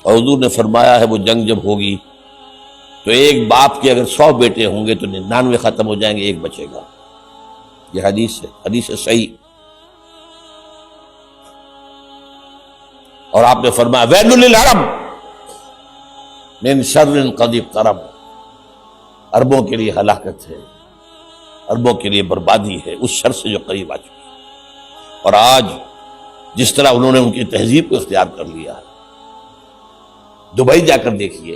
اور حضور نے فرمایا ہے وہ جنگ جب ہوگی تو ایک باپ کے اگر 100 بیٹے ہوں گے تو 99 ختم ہو جائیں گے، ایک بچے گا۔ یہ حدیث ہے، حدیث ہے صحیح۔ اور آپ نے فرمایا ویل للعرب من شر قد اقترب، عربوں کے لیے ہلاکت ہے، عربوں کے لیے بربادی ہے اس شر سے جو قریب آ چکی ہے۔ اور آج جس طرح انہوں نے ان کی تہذیب کو اختیار کر لیا ہے، دبئی جا کر دیکھیے،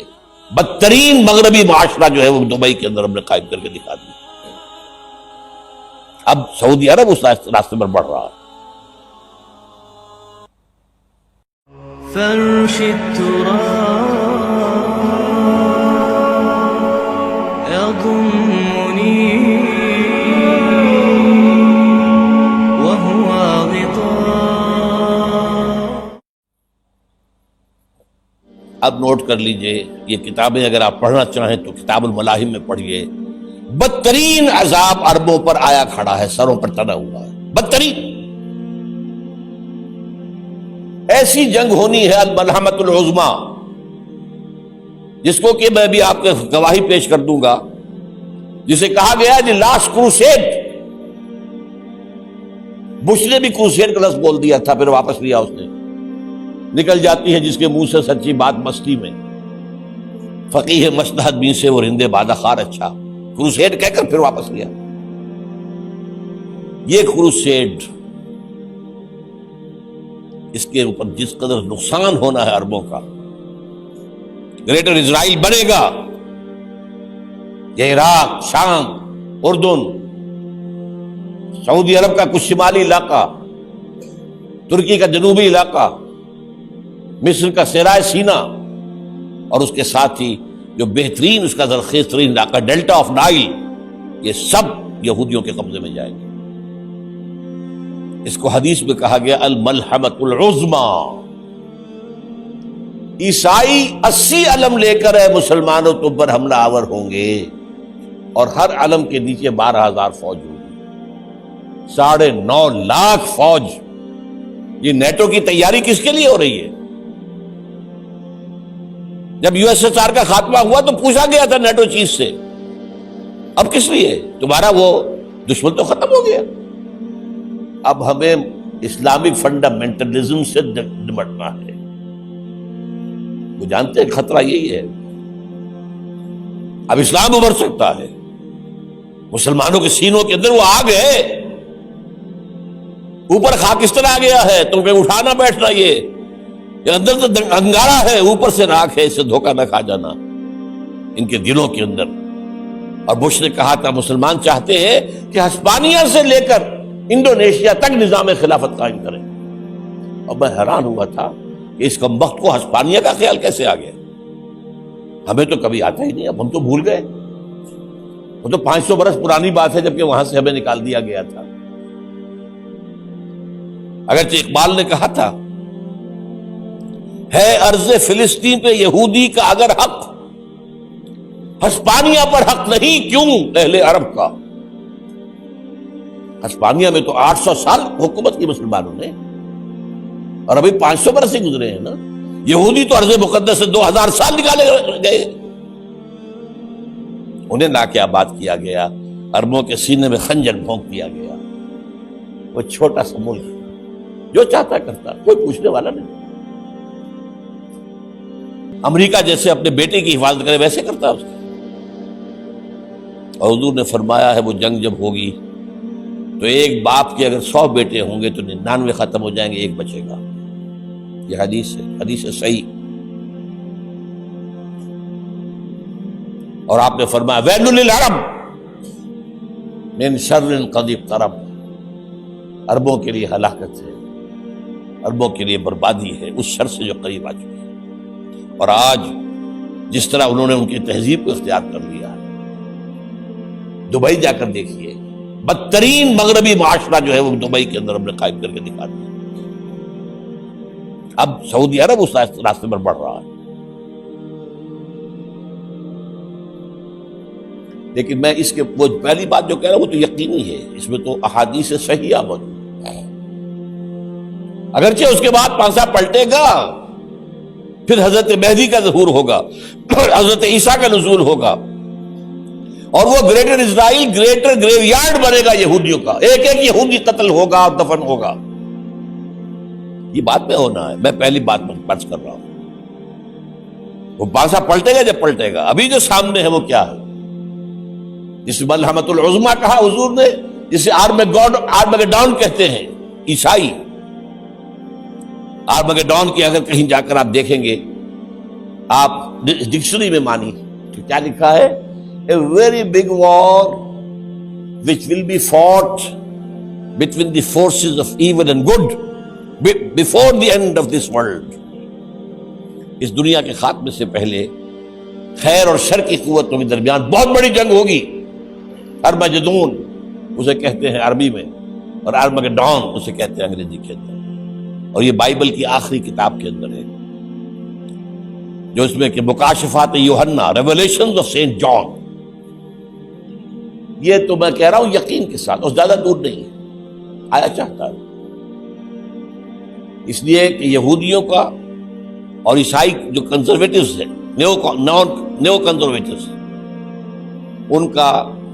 بدترین مغربی معاشرہ جو ہے وہ دبئی کے اندر ہم نے قائم کر کے دکھا دیا۔ اب سعودی عرب اس راستے پر بڑھ رہا ہے۔ فرش التراب يضمني وهو غطاء۔ اب نوٹ کر لیجئے، یہ کتابیں اگر آپ پڑھنا چاہیں تو کتاب الملاحم میں پڑھیے۔ بدترین عذاب عربوں پر آیا کھڑا ہے، سروں پر تنا ہوا ہے، بدترین۔ ایسی جنگ ہونی ہے الملحمۃ العظمیٰ، جس کو کہ میں بھی آپ کو گواہی پیش کر دوں گا، جسے کہا گیا دی لاسٹ کروسیڈ۔ بش نے بھی کروسیڈ کا لفظ بول دیا تھا، پھر واپس لیا اس نے۔ نکل جاتی ہے جس کے منہ سے سچی بات مستی میں، فقیہ مصلحت بین سے وہ رندے بادہ خار اچھا، کروسیڈ کہہ کر پھر واپس لیا۔ یہ کروسیڈ، اس کے اوپر جس قدر نقصان ہونا ہے عربوں کا، گریٹر اسرائیل بنے گا، یہ عراق، شام، اردن، سعودی عرب کا کچھ شمالی علاقہ، ترکی کا جنوبی علاقہ، مصر کا صحرائے سینا، اور اس کے ساتھ ہی جو بہترین اس کا زرخیز ترین علاقہ ڈیلٹا آف نائل، یہ سب یہودیوں کے قبضے میں جائیں گے۔ اس کو حدیث میں کہا گیا الملحمۃ العظمیٰ۔ عیسائی 80 علم لے کر مسلمانوں تم پر حملہ آور ہوں گے، اور ہر علم کے نیچے 12,000 فوج ہوگی، 9.5 لاکھ فوج۔ یہ نیٹو کی تیاری کس کے لیے ہو رہی ہے؟ جب USSR کا خاتمہ ہوا تو پوچھا گیا تھا نیٹو چیف سے، اب کس لیے؟ تمہارا وہ دشمن تو ختم ہو گیا، اب ہمیں اسلامک فنڈامنٹلزم سے نمٹنا ہے۔ وہ جانتے ہیں خطرہ یہی ہے، اب اسلام ابھر سکتا ہے، مسلمانوں کے سینوں کے اندر وہ آگ ہے، اوپر خاکستر آ گیا ہے، تمہیں اٹھانا بیٹھنا، یہ اندر تو انگارہ ہے، اوپر سے راکھ ہے، اسے دھوکہ نہ کھا جانا ان کے دلوں کے اندر۔ اور بش نے کہا تھا مسلمان چاہتے ہیں کہ ہسپانیہ سے لے کر انڈونیشیا تک نظام خلافت قائم کریں، اور میں حیران ہوا تھا کہ اس کمبخت کو ہسپانیہ کا خیال کیسے آ گیا؟ ہمیں تو کبھی آتا ہی نہیں، اب ہم تو بھول گئے، وہ تو 500 برس پرانی بات ہے، جبکہ وہاں سے ہمیں نکال دیا گیا تھا۔ اگرچہ اقبال نے کہا تھا ہے ارض فلسطین پہ یہودی کا اگر حق، ہسپانیہ پر حق نہیں کیوں اہل عرب کا؟ ہسپانیہ میں تو 800 سال حکومت کی مسلمانوں نے، اور ابھی 500 برس سے گزرے ہیں نا۔ یہودی تو ارض مقدس سے 2000 سال نکالے گئے، انہیں نہ کیا بات کیا گیا، عربوں کے سینے میں خنجر بھونک دیا گیا۔ وہ چھوٹا سا ملک جو چاہتا کرتا، کوئی پوچھنے والا نہیں۔ امریکہ جیسے اپنے بیٹے کی حفاظت کرے ویسے کرتا اس کا۔ اور حضور نے فرمایا ہے وہ جنگ جب ہوگی تو ایک باپ کے اگر 100 بیٹے ہوں گے تو 99 ختم ہو جائیں گے، ایک بچے گا۔ یہ حدیث ہے، حدیث ہے صحیح۔ اور آپ نے فرمایا ویل للعرب من شر قد اقترب، عربوں کے لیے ہلاکت ہے، عربوں کے لیے بربادی ہے اس شر سے جو قریب آ چکی ہے۔ اور آج جس طرح انہوں نے ان کی تہذیب کو اختیار کر لیا ہے، دبئی جا کر دیکھیے، بدترین مغربی معاشرہ جو ہے وہ دبئی کے اندر ہم نے قائم کر کے دکھا دیا۔ اب سعودی عرب اس راستے پر بڑھ رہا ہے۔ لیکن میں اس کے وہ پہلی بات جو کہہ رہا ہوں وہ تو یقینی ہے، اس میں تو احادیث صحیحہ موجود ہے۔ اگرچہ اس کے بعد پانسا پلٹے گا، پھر حضرت مہدی کا ظہور ہوگا، حضرت عیسیٰ کا نزول ہوگا، اور وہ گریٹر اسرائیل گریٹر گریو یارڈ بنے گا یہودیوں کا، ایک ایک یہودی قتل ہوگا اور دفن ہوگا۔ یہ بات میں ہونا ہے، میں پہلی بات پرچ کر رہا ہوں۔ وہ بادشاہ پلٹے گا جب پلٹے گا، ابھی جو سامنے ہے وہ کیا ہے؟ جس ملحمۃ العظمیٰ کہا حضور نے، جسے آرمگیڈون کہتے ہیں عیسائی۔ آرمگیڈون کی اگر کہیں جا کر آپ دیکھیں گے، آپ ڈکشنری میں مانی کہ کیا لکھا ہے؟ A very big war which will be fought between the forces of evil and good before the end of this world. اس دنیا کے خاتمے سے پہلے خیر اور شر کی قوتوں کے درمیان بہت بڑی جنگ ہوگی۔ ارمجدون اسے کہتے ہیں عربی میں، اور آرمگیڈون اسے کہتے ہیں انگریزی کے اندر، اور یہ بائبل کی آخری کتاب کے اندر ہے، جو اس میں کہ مکاشفات یوحنا، ریویلیشنز آف سینٹ جان۔ یہ تو میں کہہ رہا ہوں یقین کے ساتھ، اور زیادہ دور نہیں آیا چاہتا ہے، اس لیے کہ یہودیوں کا اور عیسائی جو کنزرویٹوز ہیں، نیو کنزرویٹوز، ان کا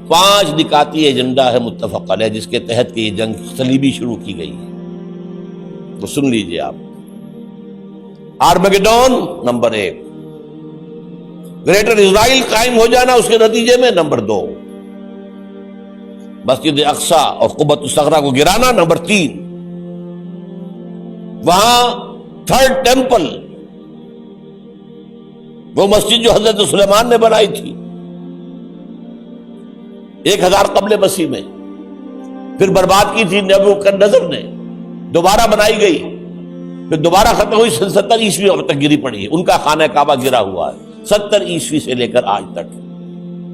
5 نکاتی ایجنڈا ہے متفق علیہ، جس کے تحت کہ یہ جنگ صلیبی شروع کی گئی ہے۔ تو سن لیجئے آپ، آرمگیڈون نمبر 1، گریٹر اسرائیل قائم ہو جانا اس کے نتیجے میں نمبر 2، مسجد اقصی اور قبۃ الصغریٰ کو گرانا نمبر 3، وہاں تھرڈ ٹیمپل، وہ مسجد جو حضرت سلیمان نے بنائی تھی 1000 قبل مسیح میں، پھر برباد کی تھی نبوکدنضر نے، دوبارہ بنائی گئی، پھر دوبارہ ختم ہوئی، 70 عیسوی تک گری پڑی ہے۔ ان کا خانہ کعبہ گرا ہوا ہے 70 عیسوی سے لے کر آج تک۔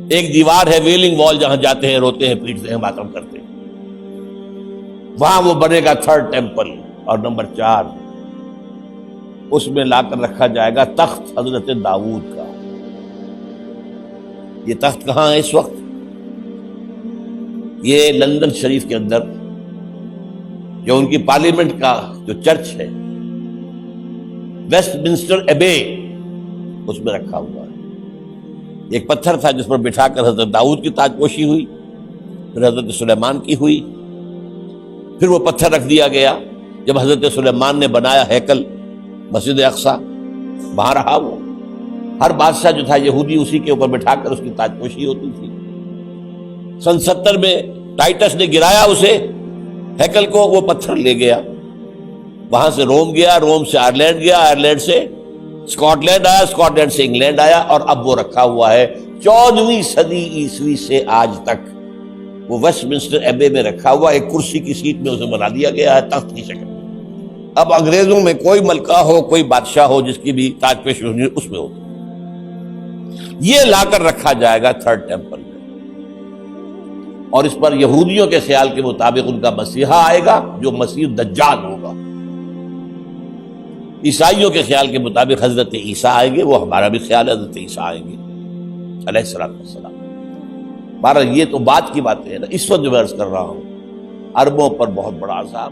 ایک دیوار ہے ویلنگ وال، جہاں جاتے ہیں، روتے ہیں، پیٹتے ہیں، ماتم کرتے ہیں، وہاں وہ بنے گا تھرڈ ٹیمپل۔ اور نمبر 4، اس میں لا کر رکھا جائے گا تخت حضرت داؤد کا۔ یہ تخت کہاں ہے اس وقت؟ یہ لندن شریف کے اندر، جو ان کی پارلیمنٹ کا جو چرچ ہے، ویسٹ منسٹر ایبے، اس میں رکھا ہوا ہے۔ ایک پتھر تھا جس پر بٹھا کر حضرت داؤد کی تاج پوشی ہوئی، پھر حضرت سلیمان کی ہوئی، پھر وہ پتھر رکھ دیا گیا جب حضرت سلیمان نے بنایا ہیکل مسجد اقصی، وہاں رہا وہ۔ ہر بادشاہ جو تھا یہودی اسی کے اوپر بٹھا کر اس کی تاج پوشی ہوتی تھی۔ سن 70 میں ٹائٹس نے گرایا اسے، ہیکل کو، وہ پتھر لے گیا، وہاں سے روم گیا، روم سے آئرلینڈ گیا، آئرلینڈ سے اسکاٹ لینڈ آیا، اسکاٹ لینڈ سے انگلینڈ آیا، اور اب وہ رکھا ہوا ہے 14ویں صدی عیسوی سے آج تک۔ وہ ویسٹ منسٹر ایبے میں رکھا ہوا، ایک کرسی کی سیٹ میں اسے بنا دیا گیا ہے تخت کی شکل میں۔ اب انگریزوں میں کوئی ملکہ ہو، کوئی بادشاہ ہو جس کی بھی تاج پوشی ہونی، اس میں ہوتی، یہ لا کر رکھا جائے گا تھرڈ ٹیمپل میں۔ اور اس پر یہودیوں کے خیال کے مطابق ان کا مسیحا آئے گا جو مسیح دجال ہوگا۔ عیسائیوں کے خیال کے مطابق حضرت عیسیٰ آئیں گے، وہ ہمارا بھی خیال ہے حضرت عیسیٰ آئیں گے علیہ السلام۔ بہرحال یہ تو بات کی باتیں ہیں نا، اس وقت جو میں عرض کر رہا ہوں، عربوں پر بہت بڑا عذاب